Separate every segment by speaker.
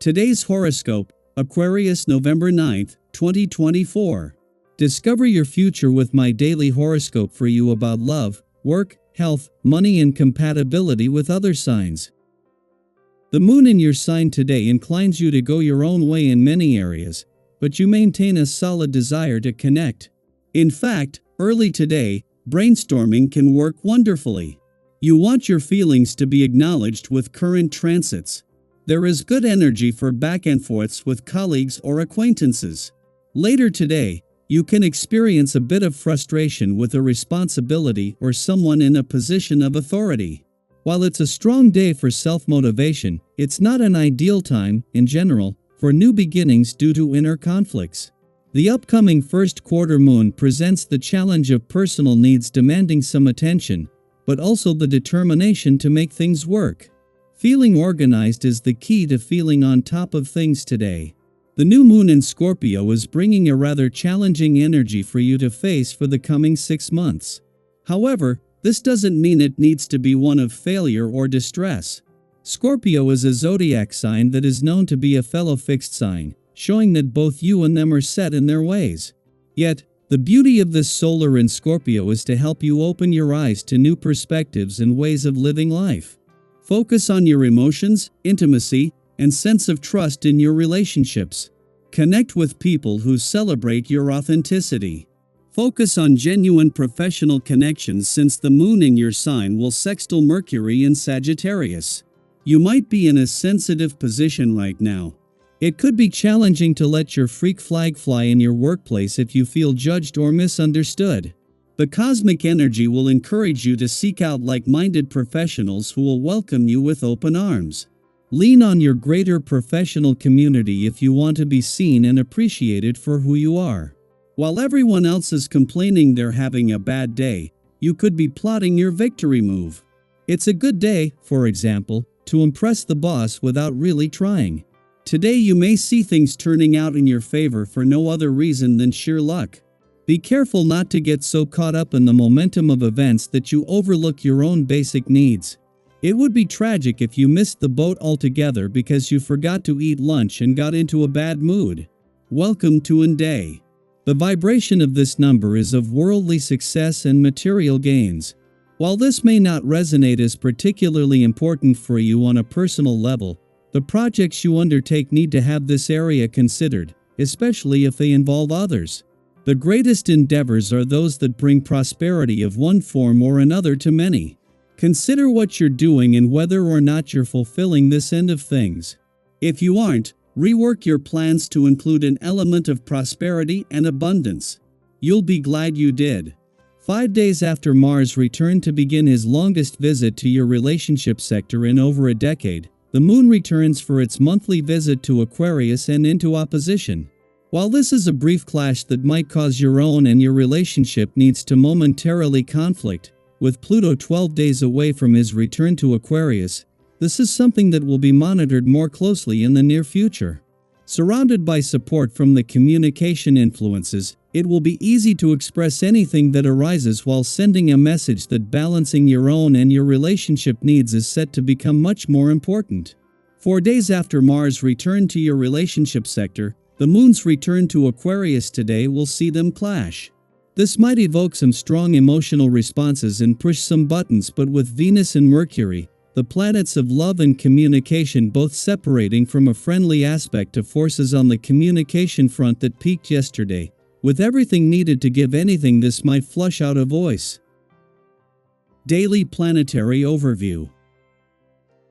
Speaker 1: Today's horoscope, Aquarius November 9th, 2024. Discover your future with my daily horoscope for you about love, work, health, money and compatibility with other signs. The moon in your sign today inclines you to go your own way in many areas, but you maintain a solid desire to connect. In fact, early today, brainstorming can work wonderfully. You want your feelings to be acknowledged with current transits. There is good energy for back and forths with colleagues or acquaintances. Later today, you can experience a bit of frustration with a responsibility or someone in a position of authority. While it's a strong day for self-motivation, it's not an ideal time, in general, for new beginnings due to inner conflicts. The upcoming first quarter moon presents the challenge of personal needs demanding some attention, but also the determination to make things work. Feeling organized is the key to feeling on top of things today. The new moon in Scorpio is bringing a rather challenging energy for you to face for the coming 6 months. However, this doesn't mean it needs to be one of failure or distress. Scorpio is a zodiac sign that is known to be a fellow fixed sign, showing that both you and them are set in their ways. Yet, the beauty of this solar in Scorpio is to help you open your eyes to new perspectives and ways of living life. Focus on your emotions, intimacy, and sense of trust in your relationships. Connect with people who celebrate your authenticity. Focus on genuine professional connections since the moon in your sign will sextile Mercury in Sagittarius. You might be in a sensitive position right now. It could be challenging to let your freak flag fly in your workplace if you feel judged or misunderstood. The cosmic energy will encourage you to seek out like-minded professionals who will welcome you with open arms. Lean on your greater professional community if you want to be seen and appreciated for who you are. While everyone else is complaining they're having a bad day, you could be plotting your victory move. It's a good day, for example, to impress the boss without really trying. Today you may see things turning out in your favor for no other reason than sheer luck. Be careful not to get so caught up in the momentum of events that you overlook your own basic needs. It would be tragic if you missed the boat altogether because you forgot to eat lunch and got into a bad mood. Welcome to a day. The vibration of this number is of worldly success and material gains. While this may not resonate as particularly important for you on a personal level, the projects you undertake need to have this area considered, especially if they involve others. The greatest endeavors are those that bring prosperity of one form or another to many. Consider what you're doing and whether or not you're fulfilling this end of things. If you aren't, rework your plans to include an element of prosperity and abundance. You'll be glad you did. 5 days after Mars returned to begin his longest visit to your relationship sector in over a decade, the moon returns for its monthly visit to Aquarius and into opposition. While this is a brief clash that might cause your own and your relationship needs to momentarily conflict, with Pluto 12 days away from his return to Aquarius, this is something that will be monitored more closely in the near future. Surrounded by support from the communication influences, it will be easy to express anything that arises while sending a message that balancing your own and your relationship needs is set to become much more important. 4 days after Mars returned to your relationship sector, the moon's return to Aquarius today will see them clash. This might evoke some strong emotional responses and push some buttons, but with Venus and Mercury, the planets of love and communication, both separating from a friendly aspect to forces on the communication front that peaked yesterday, with everything needed to give anything, this might flush out a voice. Daily Planetary Overview.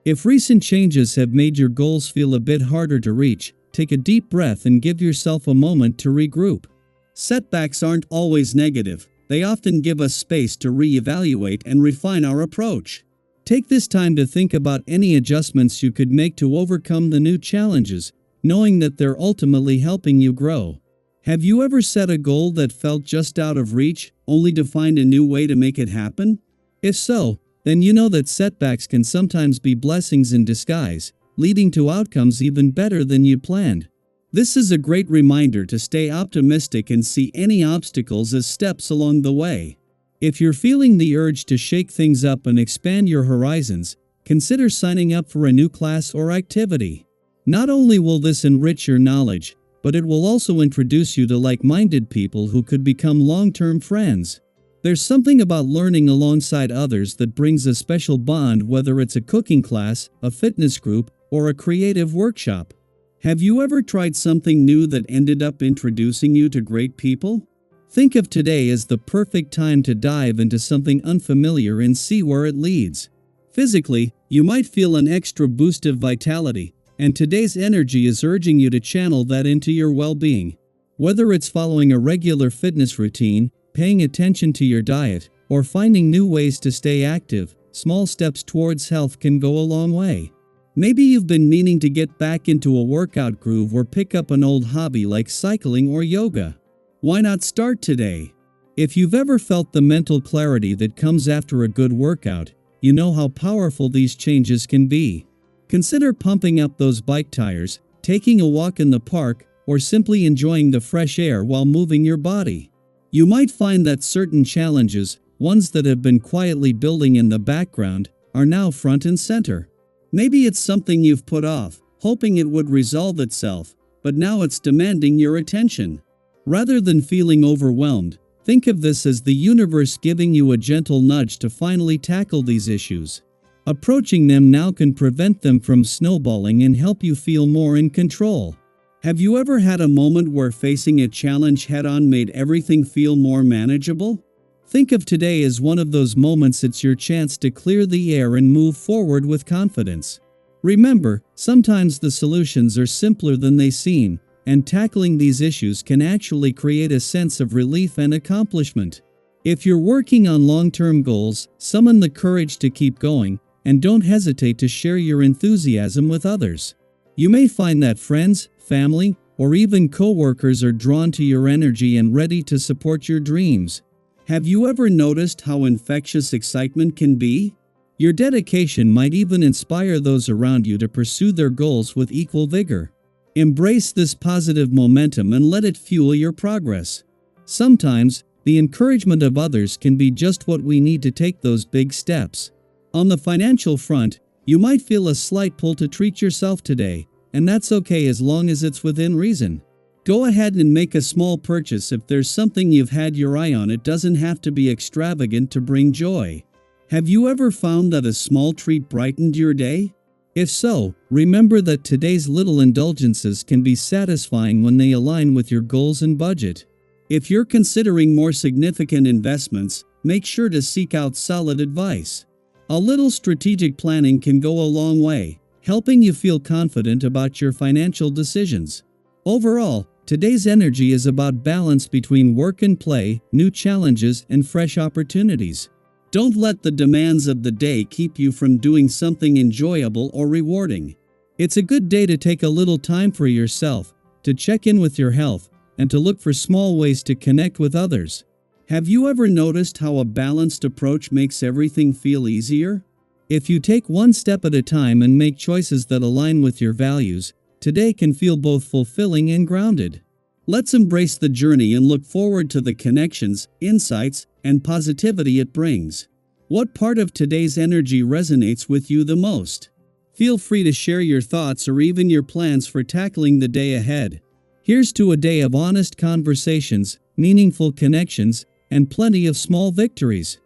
Speaker 1: If recent changes have made your goals feel a bit harder to reach, take a deep breath and give yourself a moment to regroup. Setbacks aren't always negative. They often give us space to reevaluate and refine our approach. Take this time to think about any adjustments you could make to overcome the new challenges, knowing that they're ultimately helping you grow. Have you ever set a goal that felt just out of reach, only to find a new way to make it happen? If so, then you know that setbacks can sometimes be blessings in disguise, leading to outcomes even better than you planned. This is a great reminder to stay optimistic and see any obstacles as steps along the way. If you're feeling the urge to shake things up and expand your horizons, consider signing up for a new class or activity. Not only will this enrich your knowledge, but it will also introduce you to like-minded people who could become long-term friends. There's something about learning alongside others that brings a special bond, whether it's a cooking class, a fitness group, or a creative workshop. Have you ever tried something new that ended up introducing you to great people? Think of today as the perfect time to dive into something unfamiliar and see where it leads. Physically, you might feel an extra boost of vitality, and today's energy is urging you to channel that into your well-being. Whether it's following a regular fitness routine, paying attention to your diet, or finding new ways to stay active, small steps towards health can go a long way. Maybe you've been meaning to get back into a workout groove or pick up an old hobby like cycling or yoga. Why not start today? If you've ever felt the mental clarity that comes after a good workout, you know how powerful these changes can be. Consider pumping up those bike tires, taking a walk in the park, or simply enjoying the fresh air while moving your body. You might find that certain challenges, ones that have been quietly building in the background, are now front and center. Maybe it's something you've put off, hoping it would resolve itself, but now it's demanding your attention. Rather than feeling overwhelmed, think of this as the universe giving you a gentle nudge to finally tackle these issues. Approaching them now can prevent them from snowballing and help you feel more in control. Have you ever had a moment where facing a challenge head-on made everything feel more manageable? Think of today as one of those moments. It's your chance to clear the air and move forward with confidence. Remember, sometimes the solutions are simpler than they seem, and tackling these issues can actually create a sense of relief and accomplishment. If you're working on long-term goals, summon the courage to keep going, and don't hesitate to share your enthusiasm with others. You may find that friends, family, or even co-workers are drawn to your energy and ready to support your dreams. Have you ever noticed how infectious excitement can be? Your dedication might even inspire those around you to pursue their goals with equal vigor. Embrace this positive momentum and let it fuel your progress. Sometimes, the encouragement of others can be just what we need to take those big steps. On the financial front, you might feel a slight pull to treat yourself today, and that's okay as long as it's within reason. Go ahead and make a small purchase if there's something you've had your eye on. It doesn't have to be extravagant to bring joy. Have you ever found that a small treat brightened your day? If so, remember that today's little indulgences can be satisfying when they align with your goals and budget. If you're considering more significant investments, make sure to seek out solid advice. A little strategic planning can go a long way, helping you feel confident about your financial decisions. Overall, today's energy is about balance between work and play, new challenges, and fresh opportunities. Don't let the demands of the day keep you from doing something enjoyable or rewarding. It's a good day to take a little time for yourself, to check in with your health, and to look for small ways to connect with others. Have you ever noticed how a balanced approach makes everything feel easier? If you take one step at a time and make choices that align with your values, today can feel both fulfilling and grounded. Let's embrace the journey and look forward to the connections, insights, and positivity it brings. What part of today's energy resonates with you the most? Feel free to share your thoughts or even your plans for tackling the day ahead. Here's to a day of honest conversations, meaningful connections, and plenty of small victories.